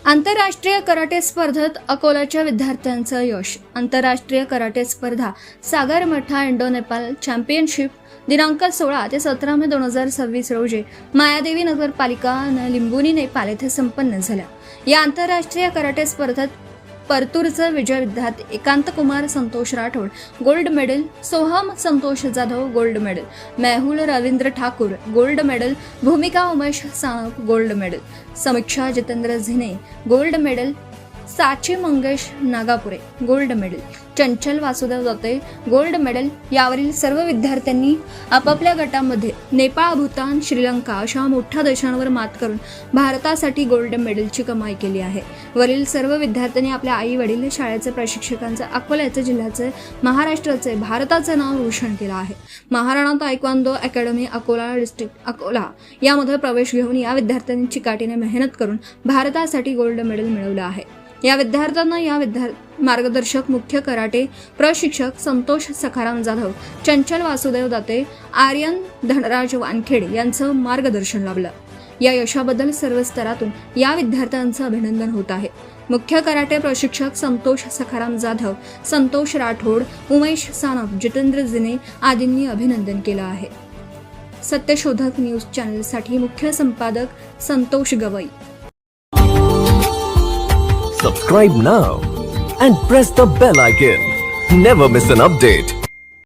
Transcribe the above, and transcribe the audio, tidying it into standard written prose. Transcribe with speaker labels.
Speaker 1: आंतरराष्ट्रीय कराटे स्पर्धेत अकोलाच्या विद्यार्थ्यांचं यश. आंतरराष्ट्रीय कराटे स्पर्धा सागरमठा इंडो नेपाळ चॅम्पियनशिप दिनांक 16 ते 17 मे 2026 रोजी मायादेवी नगरपालिका लिंबुनी नेपाळ येथे संपन्न झाल्या. या आंतरराष्ट्रीय कराटे स्पर्धेत परतूरचे विजय विद्यार्थी Ekant Kumar Santosh Rathod gold medal, Soham Santosh Jadhav gold medal, Mehul Ravindra Thakur gold medal, Bhumika Umesh Sanap gold medal, Samiksha Jitendra Zine gold medal, Sachi Mangesh Nagapure gold medal, चंचल वासुदेव दत्ते गोल्ड मेडल यावरील सर्व विद्यार्थ्यांनी आपापल्या गटामध्ये नेपाळ, भूतान, श्रीलंका अशा मोठ्या देशांवर मात करून भारतासाठी गोल्ड मेडलची कमाई केली आहे. वरील सर्व विद्यार्थ्यांनी आपल्या आई वडील, शाळेचे प्रशिक्षकांचे, अकोल्याचे, जिल्ह्याचे, महाराष्ट्राचे, भारताचे नाव रोशन केलं आहे. Maharana taekwondo academy Akola district Akola यामध्ये प्रवेश घेऊन या विद्यार्थ्यांनी चिकाटीने मेहनत करून भारतासाठी गोल्ड मेडल मिळवलं आहे. या विद्यार्थ्यांना मार्गदर्शक मुख्य कराटे प्रशिक्षक संतोष सखाराम जाधव, चंचल वासुदेव दाते, आर्यन धनराज वानखेडे यांचं मार्गदर्शन लाभलं. या यशाबद्दल सर्व स्तरातून या विद्यार्थ्यांचं अभिनंदन होत आहे. मुख्य कराटे प्रशिक्षक संतोष सखाराम जाधव, संतोष राठोड, उमेश सानप, जितेंद्र झिने आदींनी अभिनंदन केलं आहे. सत्यशोधक न्यूज चॅनलसाठी मुख्य संपादक Santosh Gavai.
Speaker 2: Subscribe now and press the bell icon. Never miss an update.